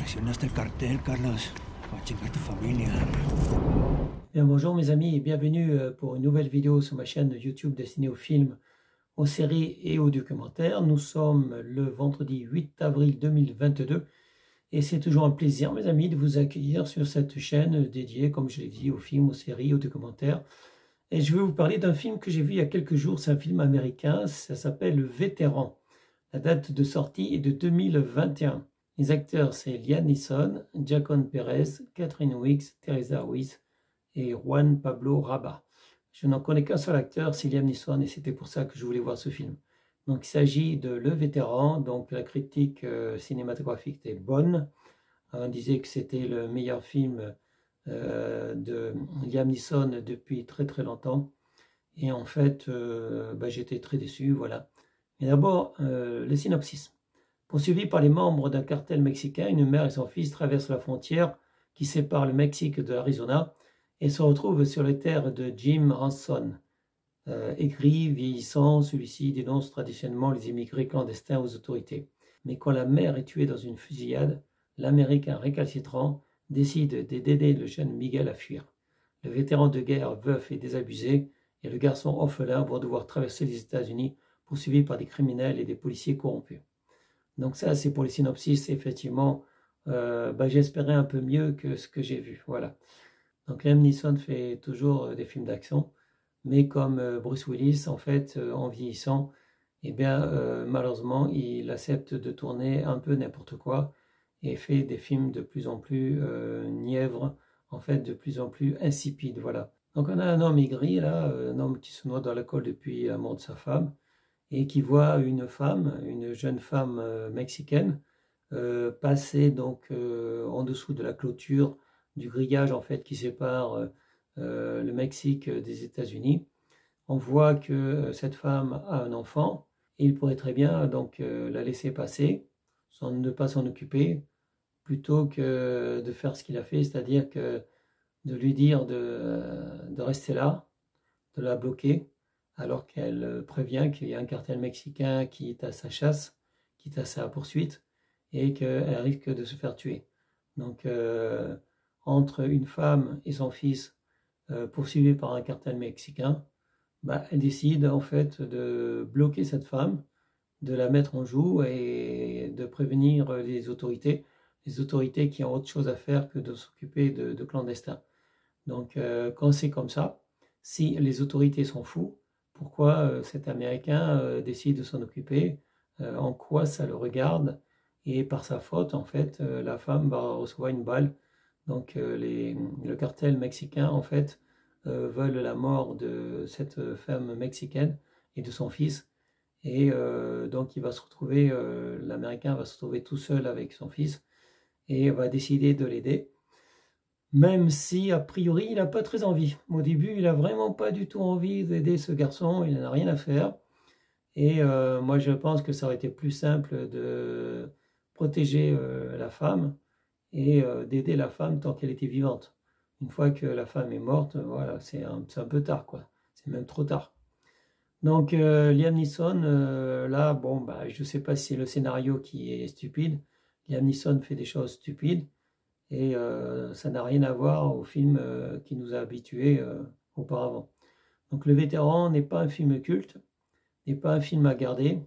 Traicionaste el cartel, Carlos. Va a chingar tu familia. Bien, bonjour mes amis et bienvenue pour une nouvelle vidéo sur ma chaîne YouTube destinée aux films, aux séries et aux documentaires. Nous sommes le vendredi 8 avril 2022 et c'est toujours un plaisir mes amis de vous accueillir sur cette chaîne dédiée, comme je l'ai dit, aux films, aux séries, aux documentaires. Et je vais vous parler d'un film que j'ai vu il y a quelques jours, c'est un film américain, ça s'appelle Le Vétéran. La date de sortie est de 2021. Les acteurs c'est Liam Neeson, Jacon Perez, Catherine Weeks, Teresa Weiss et Juan Pablo Raba. Je n'en connais qu'un seul acteur, c'est Liam Neeson, et c'était pour ça que je voulais voir ce film. Donc il s'agit de Le Vétéran, donc la critique cinématographique était bonne. On disait que c'était le meilleur film de Liam Neeson depuis très très longtemps. Et en fait, j'étais très déçu, voilà. Mais d'abord, le synopsis. Poursuivis par les membres d'un cartel mexicain, une mère et son fils traversent la frontière qui sépare le Mexique de l'Arizona et se retrouvent sur les terres de Jim Hanson. Aigri, vieillissant, celui-ci dénonce traditionnellement les immigrés clandestins aux autorités. Mais quand la mère est tuée dans une fusillade, l'Américain récalcitrant décide d'aider le jeune Miguel à fuir. Le vétéran de guerre, veuf et désabusé, et le garçon orphelin vont devoir traverser les États-Unis poursuivis par des criminels et des policiers corrompus. Donc ça, c'est pour les synopsis. Effectivement, j'espérais un peu mieux que ce que j'ai vu. Voilà. Donc Liam Neeson fait toujours des films d'action, mais comme Bruce Willis, en fait, en vieillissant, malheureusement, il accepte de tourner un peu n'importe quoi et fait des films de plus en plus nièvres, en fait, de plus en plus insipides. Voilà. Donc on a un homme aigri, là, un homme qui se noie dans l'alcool depuis la mort de sa femme, et qui voit une femme, une jeune femme mexicaine, passer donc en dessous de la clôture du grillage en fait qui sépare le Mexique des États-Unis. On voit que cette femme a un enfant et il pourrait très bien donc la laisser passer sans ne pas s'en occuper plutôt que de faire ce qu'il a fait, c'est-à-dire que de lui dire de rester là, de la bloquer, alors qu'elle prévient qu'il y a un cartel mexicain qui est à sa chasse, qui est à sa poursuite, et qu'elle risque de se faire tuer. Donc, entre une femme et son fils poursuivis par un cartel mexicain, elle décide en fait de bloquer cette femme, de la mettre en joue et de prévenir les autorités qui ont autre chose à faire que de s'occuper de clandestins. Donc, quand c'est comme ça, si les autorités sont fous, pourquoi cet Américain décide de s'en occuper, en quoi ça le regarde, et par sa faute, en fait, la femme va recevoir une balle. Donc le cartel mexicain, en fait, veulent la mort de cette femme mexicaine et de son fils, et donc il va se retrouver, l'Américain va se retrouver tout seul avec son fils, et va décider de l'aider. Même si, a priori, il n'a pas très envie. Au début, il n'a vraiment pas du tout envie d'aider ce garçon, il n'en a rien à faire. Et moi, je pense que ça aurait été plus simple de protéger la femme et d'aider la femme tant qu'elle était vivante. Une fois que la femme est morte, voilà, c'est un peu tard, quoi. C'est même trop tard. Donc, Liam Neeson, là, je ne sais pas si c'est le scénario qui est stupide. Liam Neeson fait des choses stupides. Et ça n'a rien à voir au film qui nous a habitués auparavant. Donc Le Vétéran n'est pas un film culte, n'est pas un film à garder,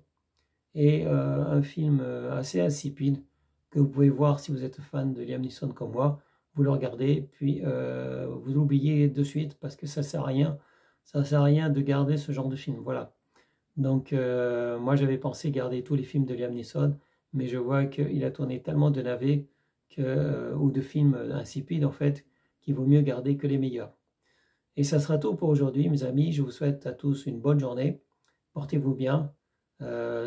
et un film assez insipide que vous pouvez voir si vous êtes fan de Liam Neeson comme moi. Vous le regardez, puis vous l'oubliez de suite parce que ça sert à rien. Ça sert à rien de garder ce genre de film. Voilà. Donc moi j'avais pensé garder tous les films de Liam Neeson, mais je vois qu'il a tourné tellement de navets ou de films insipides en fait, qu'il vaut mieux garder que les meilleurs. Et ça sera tout pour aujourd'hui mes amis, je vous souhaite à tous une bonne journée, portez-vous bien,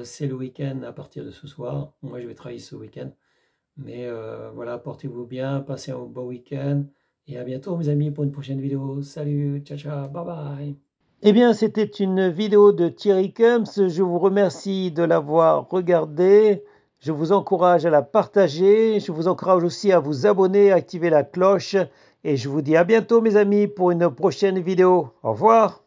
c'est le week-end à partir de ce soir, moi je vais travailler ce week-end, mais voilà, portez-vous bien, passez un bon week-end, et à bientôt mes amis pour une prochaine vidéo, salut, ciao ciao, bye bye. Eh bien, c'était une vidéo de Thierry Cums. Je vous remercie de l'avoir regardée. Je vous encourage à la partager. Je vous encourage aussi à vous abonner, à activer la cloche. Et je vous dis à bientôt, mes amis, pour une prochaine vidéo. Au revoir.